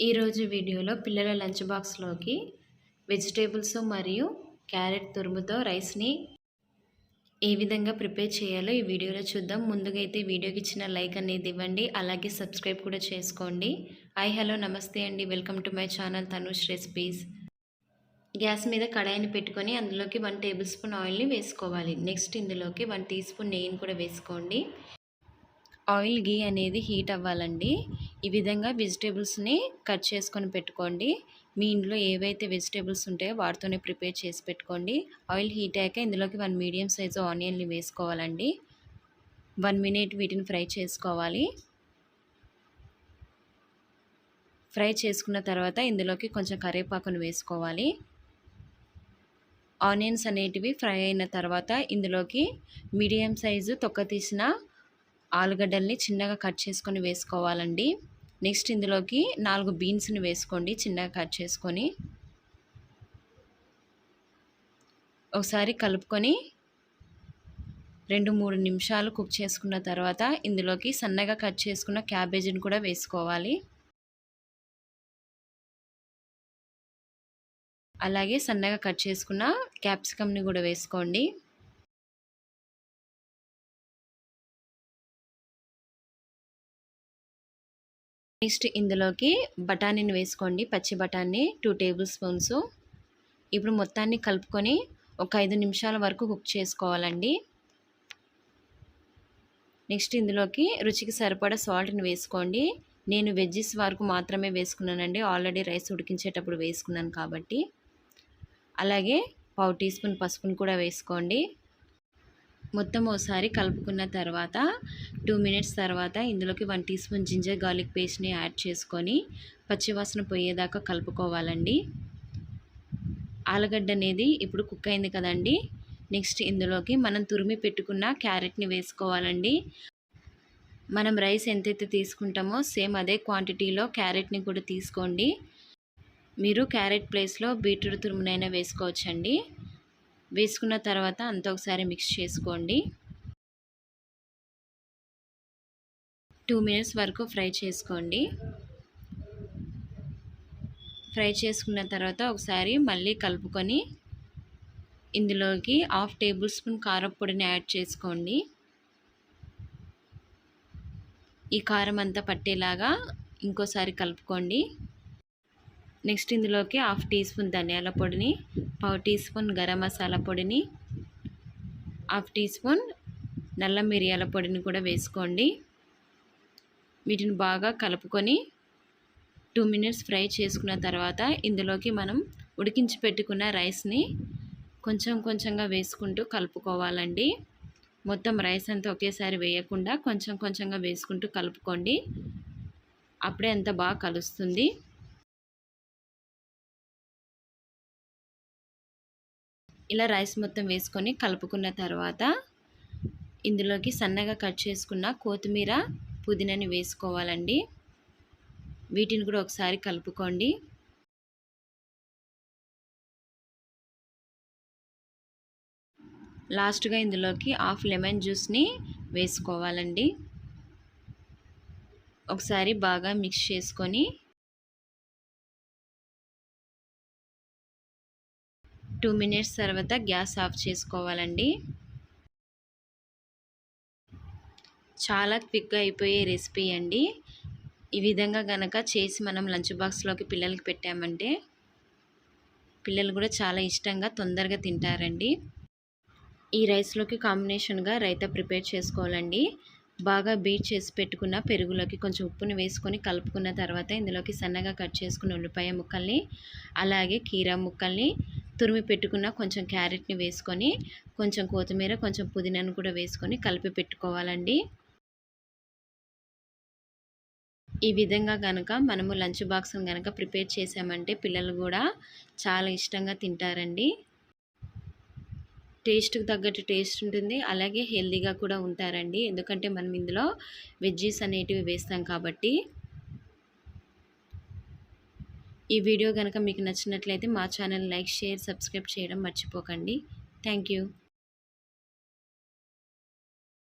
ఈరోజు వీడియోలో పిల్లల లంచ్ బాక్స్లోకి వెజిటేబుల్స్ మరియు క్యారెట్ తురుముతో రైస్ని ఏ విధంగా ప్రిపేర్ చేయాలో ఈ వీడియోలో చూద్దాం. ముందుగా అయితే వీడియోకి ఇచ్చిన లైక్ అనేది ఇవ్వండి, అలాగే సబ్స్క్రైబ్ కూడా చేసుకోండి. హాయ్ హలో నమస్తే అండి, welcome to my channel Tanush recipes. Gas మీద కడాయిని పెట్టుకొని అందులోకి 1 టేబుల్ స్పూన్ ఆయిల్ని వేసుకోవాలి. నెక్స్ట్ ఇందులోకి 1 టీ స్పూన్ నెయ్యిని కూడా వేసుకోండి. ఆయిల్ గీ అనేది హీట్ అవ్వాలండి. ఈ విధంగా వెజిటేబుల్స్ని కట్ చేసుకొని పెట్టుకోండి. మీ ఇంట్లో ఏవైతే వెజిటేబుల్స్ ఉంటాయో వాటితోనే ప్రిపేర్ చేసి పెట్టుకోండి. ఆయిల్ హీట్ అయ్యాక ఇందులోకి 1 మీడియం సైజు ఆనియన్ని వేసుకోవాలండి. 1 మినిట్ వీటిని ఫ్రై చేసుకోవాలి. ఫ్రై చేసుకున్న తర్వాత ఇందులోకి కొంచెం కరివేపాకును వేసుకోవాలి. ఆనియన్స్ అనేటివి ఫ్రై అయిన తర్వాత ఇందులోకి మీడియం సైజు తొక్క తీసిన ఆలుగడ్డల్ని చిన్నగా కట్ చేసుకొని వేసుకోవాలండి. నెక్స్ట్ ఇందులోకి 4 బీన్స్ని వేసుకోండి, చిన్నగా కట్ చేసుకొని. ఒకసారి కలుపుకొని 2-3 నిమిషాలు కుక్ చేసుకున్న తర్వాత ఇందులోకి సన్నగా కట్ చేసుకున్న క్యాబేజీని కూడా వేసుకోవాలి. అలాగే సన్నగా కట్ చేసుకున్న క్యాప్సికమ్ని కూడా వేసుకోండి. నెక్స్ట్ ఇందులోకి బఠానీని వేసుకోండి, పచ్చి బఠానీ 2 టేబుల్ స్పూన్స్. ఇప్పుడు మొత్తాన్ని కలుపుకొని ఒక 5 నిమిషాల వరకు కుక్ చేసుకోవాలండి. నెక్స్ట్ ఇందులోకి రుచికి సరిపడా సాల్ట్ని వేసుకోండి. నేను వెజ్జెస్ వరకు మాత్రమే వేసుకున్నానండి, ఆల్రెడీ రైస్ ఉడికించేటప్పుడు వేసుకున్నాను కాబట్టి. అలాగే 1/2 టీ స్పూన్ పసుపుని కూడా వేసుకోండి. మొత్తం ఒకసారి కలుపుకున్న తర్వాత 2 మినిట్స్ తర్వాత ఇందులోకి 1 టీ స్పూన్ జింజర్ గార్లిక్ పేస్ట్ని యాడ్ చేసుకొని పచ్చివాసన పోయేదాకా కలుపుకోవాలండి. ఆలుగడ్డ అనేది ఇప్పుడు కుక్ అయింది కదండి. నెక్స్ట్ ఇందులోకి మనం తురిమి పెట్టుకున్న క్యారెట్ని వేసుకోవాలండి. మనం రైస్ ఎంతైతే తీసుకుంటామో సేమ్ అదే క్వాంటిటీలో క్యారెట్ని కూడా తీసుకోండి. మీరు క్యారెట్ ప్లేస్లో బీట్రూట్ తురుమునైనా వేసుకోవచ్చండి. వేసుకున్న తర్వాత అంతా ఒకసారి మిక్స్ చేసుకోండి. 2 మినిట్స్ వరకు ఫ్రై చేసుకోండి. ఫ్రై చేసుకున్న తర్వాత ఒకసారి మళ్ళీ కలుపుకొని ఇందులోకి 1/2 టేబుల్ స్పూన్ కారపొడిని యాడ్ చేసుకోండి. ఈ కారం అంతా పట్టేలాగా ఇంకోసారి కలుపుకోండి. నెక్స్ట్ ఇందులోకి 1/2 టీ స్పూన్ ధనియాల పొడిని, 1/2 టీ స్పూన్ గరం మసాలా పొడిని, 1/2 టీ స్పూన్ నల్ల మిరియాల పొడిని కూడా వేసుకోండి. వీటిని బాగా కలుపుకొని 2 మినిట్స్ ఫ్రై చేసుకున్న తర్వాత ఇందులోకి మనం ఉడికించి పెట్టుకున్న రైస్ని కొంచెం కొంచెంగా వేసుకుంటూ కలుపుకోవాలండి. మొత్తం రైస్ అంతా ఒకేసారి వేయకుండా కొంచెం కొంచెంగా వేసుకుంటూ కలుపుకోండి. అప్పుడే అంత బాగా కలుస్తుంది. ఇలా రైస్ మొత్తం వేసుకొని కలుపుకున్న తర్వాత ఇందులోకి సన్నగా కట్ చేసుకున్న కొత్తిమీర, పుదీనాని వేసుకోవాలండి. వీటిని కూడా ఒకసారి కలుపుకోండి. లాస్ట్గా ఇందులోకి 1/2 లెమన్ జ్యూస్ని వేసుకోవాలండి. ఒకసారి బాగా మిక్స్ చేసుకొని 2 మినిట్స్ తర్వాత గ్యాస్ ఆఫ్ చేసుకోవాలండి. చాలా క్విక్గా అయిపోయే రెసిపీ అండి. ఈ విధంగా గనక చేసి మనం లంచ్ బాక్స్లోకి పిల్లలకి పెట్టామంటే పిల్లలు కూడా చాలా ఇష్టంగా తొందరగా తింటారండి. ఈ రైస్లోకి కాంబినేషన్గా రైతా ప్రిపేర్ చేసుకోవాలండి. బాగా బీట్ చేసి పెట్టుకున్న పెరుగులోకి కొంచెం ఉప్పుని వేసుకొని కలుపుకున్న తర్వాత ఇందులోకి సన్నగా కట్ చేసుకున్న ఉల్లిపాయ ముక్కల్ని, అలాగే కీరా ముక్కల్ని, తురిమి పెట్టుకున్న కొంచెం క్యారెట్ని వేసుకొని కొంచెం కొత్తిమీర, కొంచెం పుదీనాను కూడా వేసుకొని కలిపి పెట్టుకోవాలండి. ఈ విధంగా కనుక మనము లంచ్ బాక్స్ని కనుక ప్రిపేర్ చేసామంటే పిల్లలు కూడా చాలా ఇష్టంగా తింటారండి. టేస్ట్కి తగ్గట్టు టేస్ట్ ఉంటుంది, అలాగే హెల్తీగా కూడా ఉంటారండి. ఎందుకంటే మనం ఇందులో వెజ్జీస్ అనేటివి వేస్తాం కాబట్టి. ఈ వీడియో కనుక మీకు నచ్చినట్లయితే మా ఛానల్ లైక్, షేర్, సబ్స్క్రైబ్ చేయడం మర్చిపోకండి. Thank you.